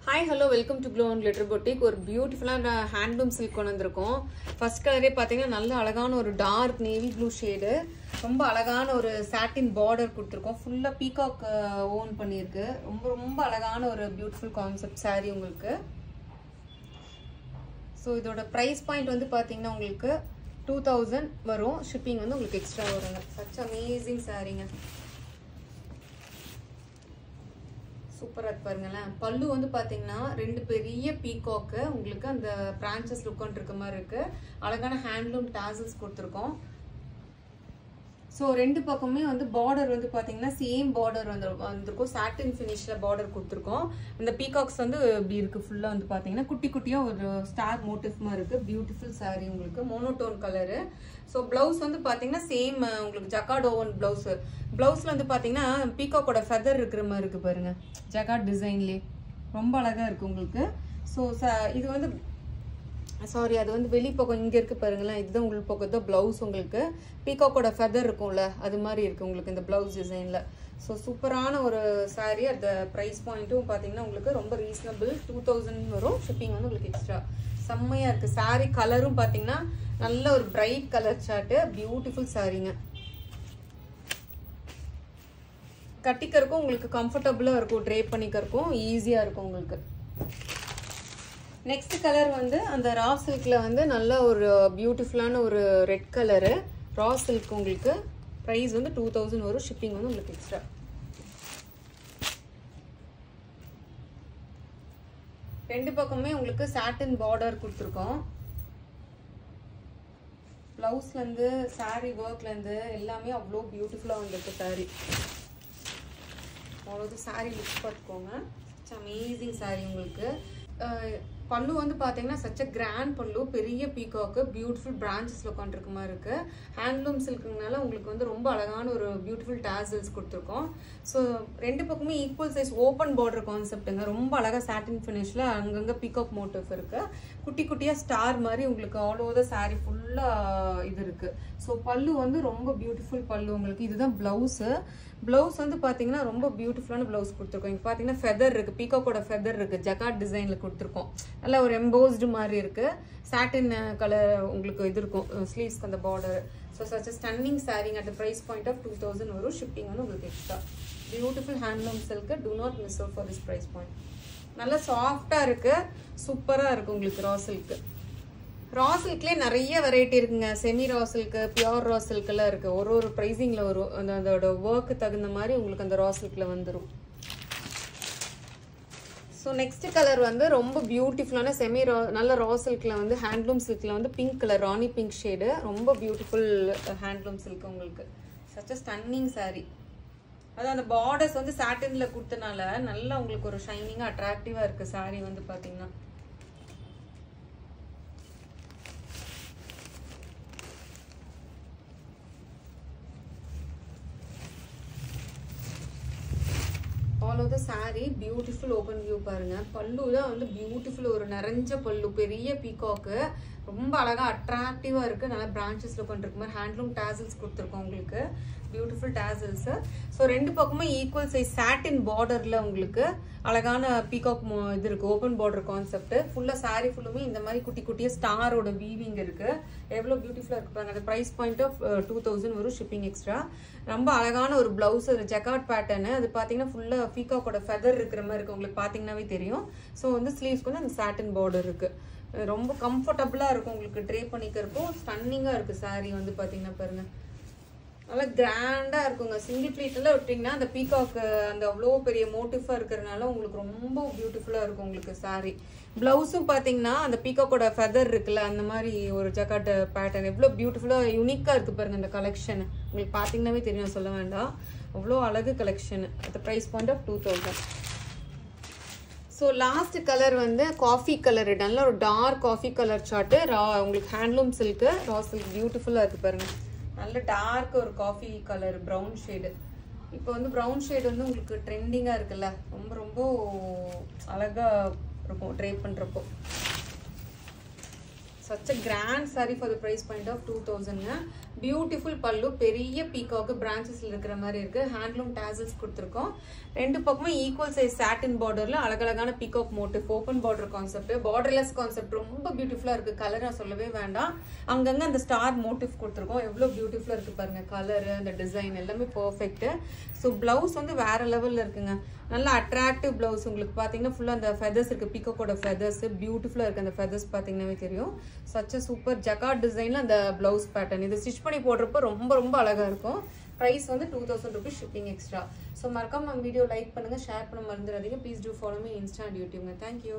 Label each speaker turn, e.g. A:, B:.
A: Hi, hello, welcome to Glow and Glitter Boutique. ஒரு பியூட்டிஃபுல்லான handloom silk கொண்டு வந்திருக்கோம். ஃபர்ஸ்ட் கலரே பார்த்தீங்கன்னா நல்ல அழகான ஒரு டார்க் நேவி ப்ளூ ஷேடு, ரொம்ப அழகான ஒரு சாட்டின் பார்டர் கொடுத்துருக்கோம். ஃபுல்லாக பீகாக் ஓன் பண்ணியிருக்கு. ரொம்ப ரொம்ப அழகான ஒரு பியூட்டிஃபுல் கான்செப்ட் சாரீ உங்களுக்கு. ஸோ இதோட ப்ரைஸ் பாயிண்ட் வந்து பார்த்தீங்கன்னா உங்களுக்கு 2000 வரும். ஷிப்பிங் வந்து உங்களுக்கு எக்ஸ்ட்ரா வருங்க. சச் அமேசிங் சாரீங்க, சூப்பரா இருக்கு பாருங்களேன். பல்லு வந்து பாத்தீங்கன்னா ரெண்டு பெரிய பீகாக்கு உங்களுக்கு அந்த பிரான்ச்சஸ் லுக் இருக்க மாதிரி இருக்கு. அழகான ஹேண்ட்லூம் டாசல்ஸ் கொடுத்துருக்கோம். ஸோ ரெண்டு பக்கமே வந்து பார்டர் வந்து பார்த்தீங்கன்னா சேம் பார்டர் வந்திருக்கும். சாட்டின் ஃபினிஷில் பார்டர் கொடுத்துருக்கோம். அந்த பீகாக்ஸ் வந்து இப்படி இருக்கு. ஃபுல்லாக வந்து பார்த்தீங்கன்னா குட்டி குட்டியாக ஒரு ஸ்டார் மோட்டிவ்மா இருக்கு. பியூட்டிஃபுல் சாரீ உங்களுக்கு, மோனோடோன் கலரு. ஸோ பிளவுஸ் வந்து பார்த்தீங்கன்னா சேம் உங்களுக்கு ஜக்கார்ட் ஓவன் பிளவுஸ். பிளவுஸ்ல வந்து பார்த்தீங்கன்னா பீகாக்கோட ஃபெதர் இருக்கிற மாதிரி இருக்கு பாருங்க, ஜக்கார்ட் டிசைன்லேயே ரொம்ப அழகா இருக்கு உங்களுக்கு. ஸோ இது வந்து சாரி, அது வந்து வெளி பக்கம் இங்கே இருக்கு பாருங்களேன். இதுதான் உள் பக்கம் தான் பிளவுஸ். உங்களுக்கு பீகாக்கோட ஃபெதர் இருக்கும்ல, அது மாதிரி இருக்கு உங்களுக்கு இந்த பிளவுஸ் டிசைன்ல. ஸோ சூப்பரான ஒரு சாரீ. அந்த ப்ரைஸ் பாயிண்ட்டும் பார்த்தீங்கன்னா உங்களுக்கு ரொம்ப ரீசனபிள். 2000 வரும். ஷிப்பிங் வந்து உங்களுக்கு எக்ஸ்ட்ரா. செம்மையா இருக்கு சாரீ. கலரும் பார்த்தீங்கன்னா நல்ல ஒரு பிரைட் கலர் சார்ட்டு, பியூட்டிஃபுல் சாரீங்க. கட்டிக்கிறக்கும் உங்களுக்கு கம்ஃபர்டபுளாக இருக்கும், ட்ரே பண்ணிக்கிறக்கும் ஈஸியாக இருக்கும் உங்களுக்கு. நெக்ஸ்ட் கலர் வந்து அந்த ரா சில்க்ல வந்து நல்ல ஒரு பியூட்டிஃபுல்லான ஒரு ரெட் கலரு ரா சில்க். உங்களுக்கு ப்ரைஸ் வந்து 2000 வரும். ஷிப்பிங் வந்து உங்களுக்கு எக்ஸ்ட்ரா. ரெண்டு பக்கமே உங்களுக்கு சாட்டின் பார்டர் கொடுத்துருக்கோம். பிளவுஸ்ல இருந்து சாரி ஒர்க்ல இருந்து எல்லாமே அவ்வளோ பியூட்டிஃபுல்லா வந்திருக்கு சாரி. அவ்வளோ சாரி லுக் பார்த்துக்கோங்க. அமேசிங் சாரி உங்களுக்கு. பல்லு வந்து பார்த்தீங்கன்னா சச்ச கிராண்ட் பல்லு, பெரிய பீகாக்கு, பியூட்டிஃபுல் பிரான்ச்சஸ்ல உட்காந்துருக்க மாதிரி இருக்கு. ஹேண்ட்லூம் சில்க்குனால உங்களுக்கு வந்து ரொம்ப அழகான ஒரு பியூட்டிஃபுல் டாசல்ஸ் கொடுத்துருக்கோம். ஸோ ரெண்டு பக்கமே ஈக்குவல் சைஸ் ஓப்பன் பார்டர் கான்செப்ட்டுங்க. ரொம்ப அழகா சாட்டின் ஃபினிஷ்ல அங்கங்க பீகாக் மோட்டிவ் இருக்கு. குட்டி குட்டியா ஸ்டார் மாதிரி உங்களுக்கு ஆல் ஓவர் த சாரி ஃபுல்லா இது இருக்கு. ஸோ பல்லு வந்து ரொம்ப பியூட்டிஃபுல் பல்லு உங்களுக்கு. இதுதான் பிளவுஸ். பிளவுஸ் வந்து பாத்தீங்கன்னா ரொம்ப பியூட்டிஃபுல்லான பிளவுஸ் கொடுத்துருக்கோம். இங்க பாத்தீங்கன்னா ஃபெதர் இருக்கு, பீகாக்கோட ஃபெதர் இருக்கு, ஜக்கார்ட் டிசைன்ல கொடுத்துருக்கோம். நல்ல ஒரு எம்போஸ்டு மாதிரி இருக்கு. சாட்டின் கலர் உங்களுக்கு இது இருக்கும் ஸ்லீவ்ஸ்க்கு அந்த பார்டர். ஸோ சச் ஸ்டன்னிங் சாரிங். அட் பிரைஸ் பாயிண்ட் ஆஃப் 2000 வரும். ஷிப்பிங் வந்து உங்களுக்கு extra. Beautiful handloom silk. Do not miss out for this price point. நல்லா சாஃப்டா இருக்கு, சூப்பரா இருக்கு உங்களுக்கு ரா சில்க். ரா சில்க்லேயே நிறைய வெரைட்டி இருக்குங்க. Semi raw silk, pure raw silk எல்லாம் இருக்கு. ஒரு ஒரு ப்ரைஸிங்ல வரும். அதோட ஒர்க்கு தகுந்த மாதிரி உங்களுக்கு அந்த ரா சில்க்ல வந்துடும். ஸோ நெக்ஸ்ட் கலர் வந்து ரொம்ப பியூட்டிஃபுல்லான செமி ரா, நல்ல ரா சில்க்ல வந்து ஹேண்ட்லூம் சில்க்ல வந்து பிங்க் கலர், ராணி பிங்க் ஷேடு. ரொம்ப பியூட்டிஃபுல் ஹேண்ட்லூம் சில்க் உங்களுக்கு. Such stunning sorry. அதான் அந்த பார்டர்ஸ் வந்து சாட்டின்ல கொடுத்தனால நல்லா உங்களுக்கு ஒரு ஷைனிங்கா அட்ராக்டிவா இருக்கு சாரி வந்து பாத்தீங்கன்னா. All over the sorry beautiful open view பாருங்க. பல்லு தான் வந்து பியூட்டிஃபுல் ஒரு நிறைஞ்ச பல்லு, பெரிய பீகாக்கு, ரொம்ப அழகா அட்ராக்டிவா இருக்கு. நல்லா பிரான்ச்சஸ்ல உட்காந்துருக்கு மாதிரி ஹேண்ட்லூம் டாசல்ஸ் கொடுத்துருக்கோம் உங்களுக்கு. Beautiful tassels. ஸோ ரெண்டு பக்கமும் ஈக்குவல் சைஸ் சாட்டின் பார்டர்ல உங்களுக்கு அழகான பீகாக் இது இருக்கு, ஓப்பன் பார்டர் கான்செப்ட். ஃபுல்லா சாரி ஃபுல்லுமே இந்த மாதிரி குட்டி குட்டியா ஸ்டாரோட வீவிங் இருக்கு. எவ்வளவு பியூட்டிஃபுல்லா இருக்கு பாருங்க. அந்த பிரைஸ் பாயிண்ட் ஆஃப் 2000 வரும். Shipping extra. ரொம்ப அழகான ஒரு பிளவுஸ், அது ஜக்கார்ட் பேட்டர்னு. அது பாத்தீங்கன்னா ஃபுல்லா பீகாக்கோட ஃபெதர் இருக்கிற மாதிரி இருக்கு, உங்களுக்கு பாத்தீங்கன்னாவே தெரியும். ஸோ வந்து ஸ்லீவ்ஸ்க்கு வந்து அந்த சாட்டின் பார்டர் இருக்கு. ரொம்ப கம்ஃபர்டபுளா இருக்கும் உங்களுக்கு, ட்ரே பண்ணிக்கிறப்போ ஸ்டன்னிங்கா இருக்கு சாரி வந்து பாத்தீங்கன்னா பாருங்க. நல்லா கிராண்டா இருக்குங்க. சிங்கிள் ப்ளீட்ல விட்டீங்கன்னா அந்த பீகாக் அந்த அவ்வளோ பெரிய மோட்டிஃபா இருக்கிறதுனால உங்களுக்கு ரொம்ப பியூட்டிஃபுல்லா இருக்கும் உங்களுக்கு சாரி. பிளவுஸும் பாத்தீங்கன்னா அந்த பீகாக்கோட ஃபெதர் இருக்குல்ல, அந்த மாதிரி ஒரு ஜக்கார்ட் பேட்டர்ன் எவ்வளவு பியூட்டிஃபுல்லா யூனிக்கா இருக்கு பாருங்க. இந்த கலெக்ஷன் உங்களுக்கு பாத்தீங்கன்னாவே தெரியும், சொல்ல வேண்டாம், அவ்வளோ அழகு collection. At price point of 2000. So last colour வந்து காஃபி கலர். நல்ல ஒரு டார்க் காஃபி கலர் சார்ட்டு ரா உங்களுக்கு ஹேண்ட்லூம் சில்க், ரா சில்க் பியூட்டிஃபுல்லா இருக்கு பாருங்க. நல்ல டார்க் ஒரு காஃபி கலர் ப்ரௌன் ஷேடு. இப்போ வந்து ப்ரௌன் ஷேடு வந்து உங்களுக்கு ட்ரெண்டிங்கா இருக்குல்ல, ரொம்ப ரொம்ப அழகா இருக்கும் ட்ரை பண்றப்போ. Such a grand saree for the price point of 2000. Beautiful pallu, பெரிய பீகாக் பிரான்ச்சஸ்ல இருக்கிற மாதிரி இருக்கு. ஹேண்ட்லூம் டாசல்ஸ் கொடுத்துருக்கோம். ரெண்டு பக்கமும் ஈக்குவல் சைஸ் சாட்டின் பார்டர்ல அழகழகான peacock motive, open border concept, borderless concept ரொம்ப பியூட்டிஃபுல்லா இருக்கு. கலர் நான் சொல்லவே வேண்டாம். அங்கங்க அந்த ஸ்டார் மோட்டிவ் கொடுத்துருக்கோம். எவ்வளவு பியூட்டிஃபுல்லா இருக்கு பாருங்க. கலர், அந்த டிசைன் எல்லாமே பெர்ஃபெக்ட். ஸோ பிளவுஸ் வந்து வேற லெவல்ல இருக்குங்க. நல்ல அட்ராக்டிவ் பிளவுஸ். உங்களுக்கு பாத்தீங்கன்னா ஃபுல்லா அந்த ஃபெதர்ஸ் இருக்கு, பீகாக்கோட ஃபெதர்ஸ் பியூட்டிஃபுல்லா இருக்கு. அந்த ஃபெதர்ஸ் பாத்தீங்கன்னாவே தெரியும். சச் சூப்பர் ஜக்கார்ட் டிசைன்ல அந்த பிளவுஸ் பேட்டர்ன். இது ஸ்டிச் பண்ணி போடுறப்ப ரொம்ப ரொம்ப அழகா இருக்கும். பிரைஸ் வந்து 2000 rupees ஷிப்பிங் எக்ஸ்ட்ரா. ஸோ மறக்காம நம்ம வீடியோ லைக் பண்ணுங்க, ஷேர் பண்ண மறந்துடாதீங்க. Please do follow me insta and யூடியூப்ங்க. தேங்க்யூ.